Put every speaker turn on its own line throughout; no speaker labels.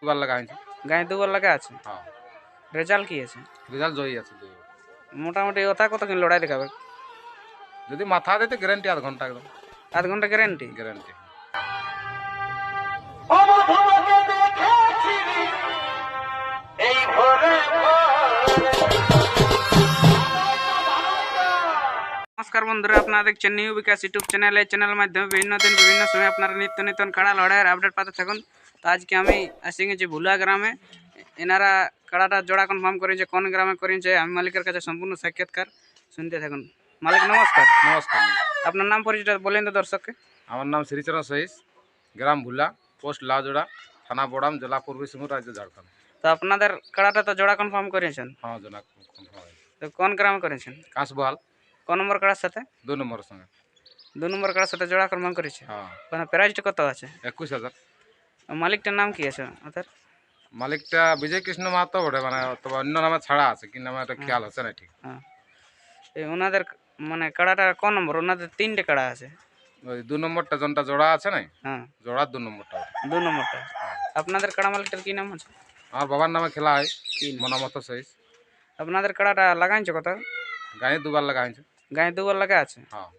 দুবার লাগা হয়েছে।
গায়ে দুবার লাগা আছে।
হ্যাঁ,
রেজাল্ট কি আছে?
রেজাল্ট জয়ী আছে দুই।
মোটামুটি ওটা কতক্ষণ লড়াই দেখাবে?
যদি মাথা দিতে গ্যারান্টি আধ ঘন্টা একদম
আধ ঘন্টা গ্যারেন্টি?
গ্যারান্টি।
নমস্কার বন্ধুরা, আপনারা দেখছেন নিউ বিকাশ ইউটিউব চ্যানেল। এই চ্যানেলের মাধ্যমে বিভিন্ন দিন বিভিন্ন সময় আপনারা নিত্য নতুন কাড়া লড়াইয়ের আপডেট পাতে থাকুন। তো আজকে আমি এসে গেছি ভুলা গ্রামে। এনারা কাড়াটা জোড়া কনফার্ম করেছে, কোন গ্রামে করেছে আমি মালিকের কাছে সম্পূর্ণ সাক্ষাৎকার শুনতে থাকুন। মালিক নমস্কার।
নমস্কার।
আপনার নাম পরিচয় বলেন তো দর্শককে।
আমার নাম শ্রীচরণ সহিস, গ্রাম ভুলা, পোস্ট লাউজোড়া, থানা বড়াম, জেলা পূর্বী সিংভূম, রাজ্য ঝাড়খণ্ড।
তো আপনাদের কাড়াটা তো জোড়া কনফার্ম করেছেন,
হ্যাঁ জনা।
তো কোন গ্রামে করেছেন?
কাঁচবহাল
কোন নম্বর কাড়ার সাথে?
2 নম্বরের সঙ্গে।
2 নম্বর কাড়ার সাথে জোড়া কনফার্ম করেছে।
হ্যাঁ,
মানে প্রাইজটা কত আছে?
21,000।
মালিকটার নাম কি আছে ওদের?
মালিকটা বিজয় কৃষ্ণ মাহাতো বটে, মানে তবে অন্য নামে ছাড়া আছে, কি নামে এটা খেয়াল হচ্ছে না ঠিক।
হ্যাঁ, এই ওনাদের মানে কাড়াটা কোন নম্বর? ওনাদের 3টে কাড়া আছে।
ওই 2 নম্বরটা জনটা জোড়া আছে নাই,
হ্যাঁ,
জোড়ার 2 নম্বরটা ওটা।
2 নম্বরটা। আপনাদের কাড়া মালিকটার কি নাম আছে?
আমার বাবার নামে খেলা হয়,
কি নাম?
মনামত সহিস।
আপনাদের কাড়াটা লাগাইছে কত?
গায়ে দুবার লাগা হয়েছে।
গায়ে দুবার লাগা আছে।
হ্যাঁ,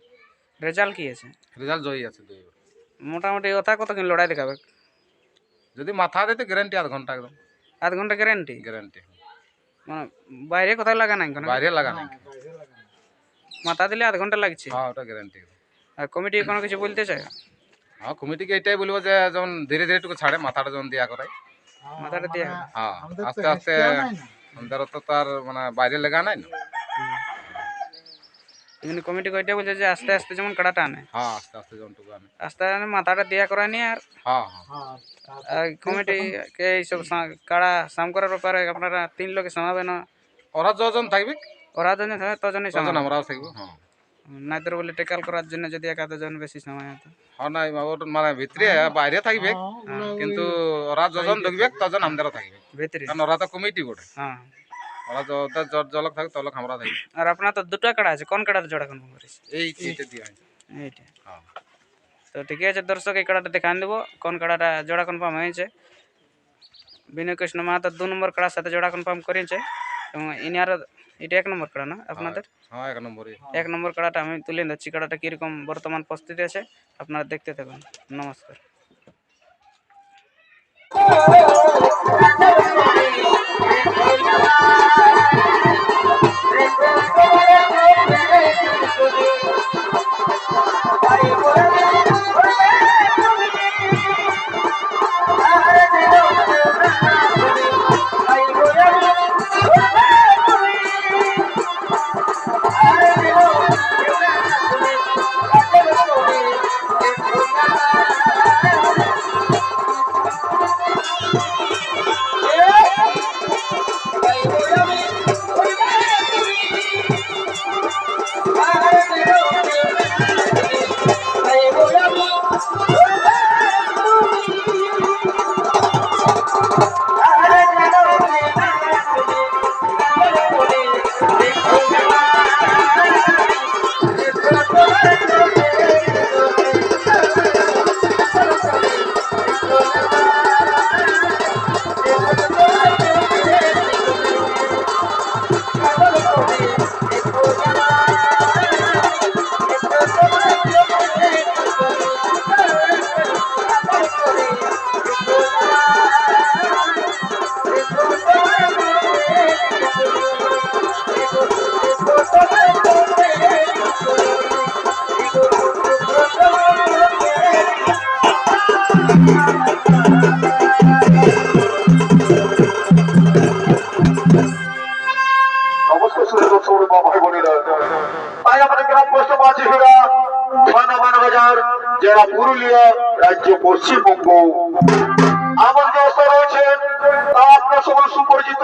রেজাল্ট কি আছে?
রেজাল্ট জয়ী আছে দুই।
মোটামুটি ওটা কতক্ষণ লড়াই দেখাবে?
যদি মাথা দিতে গ্যারান্টি আধ ঘন্টা একদম
আধ ঘন্টা গ্যারেন্টি?
গ্যারান্টি।
মানে বাইরে কোথাও লাগা নাই কোনো?
বাইরে লাগা নাই।
মাথা দিলে আধ ঘন্টা লাগছে।
হ্যাঁ, ওটা গ্যারান্টি।
আর কমিটি কোনো কিছু বলতে চায়?
হ্যাঁ, কমিটিকে এটাই বলবো যে যেমন ধীরে ধীরে একটু ছাড়ে, মাথাটা যেমন দিয়া করায়।
মাথাটা দিয়ে?
হ্যাঁ, আস্তে আস্তে আমাদের তো তার মানে বাইরে লেগা নাই না।
এমনি কমিটি কইটা বলছে যে আস্তে আস্তে যেমন কাড়াটা আনে,
হ্যাঁ, আস্তে আস্তে যন্টুকু আনে।
আস্তে আস্তে মাথাটা দিয়া করায় নি। আর
হ্যাঁ হ্যাঁ,
কমিটিকে এইসব কাড়া সাম করার ব্যাপারে আপনারা 3 লোকে সমাবেন?
ওরা যজন থাকবে
ওরা যখন থাকে তজনই
তজন
সমাবেন,
আমরাও থাকবো। হ্যাঁ
নাইতর বলে টেকাল করার জন্য যদি একাদজন বেশি সময় হতো।
হ্যাঁ, নাই ওর মানে ভিতরে বাইরে থাকবে, কিন্তু ওরা যজন ঢুকবে তজন আমাদেরও থাকবে,
ভিতরে।
কারণ ওরা তো কমিটি বটে।
হ্যাঁ,
ওরা ওদের জলক থাকবে তলক আমরা থাকবে।
আর আপনার তো 2টা কাড়া আছে, কোন কাড়াটা জোড়া কনফার্ম করেছে?
এইটা দিয়ে হয়েছে।
এইটা।
হ্যাঁ,
তো ঠিক আছে দর্শক, এই কাড়াটা দেখান দেবো কোন কাড়াটা জোড়া কনফার্ম হয়েছে। বিনয় কৃষ্ণ মাহাতো 2 নম্বর কাড়ার সাথে জোড়া কনফার্ম করেছে, এবং ইনারও এটা 1 নম্বর কাড়া না আপনাদের?
হ্যাঁ, 1 নম্বরই।
1 নম্বর কাড়াটা আমি তুলে ধরছি। কাড়াটা কীরকম বর্তমান প্রস্তুতি আছে আপনারা দেখতে থাকুন। নমস্কার।
জেলা পুরুলিয়া, রাজ্য পশ্চিমবঙ্গ। আমার যে অবস্থা রয়েছেন তা আপনার সকল সুপরিচিত।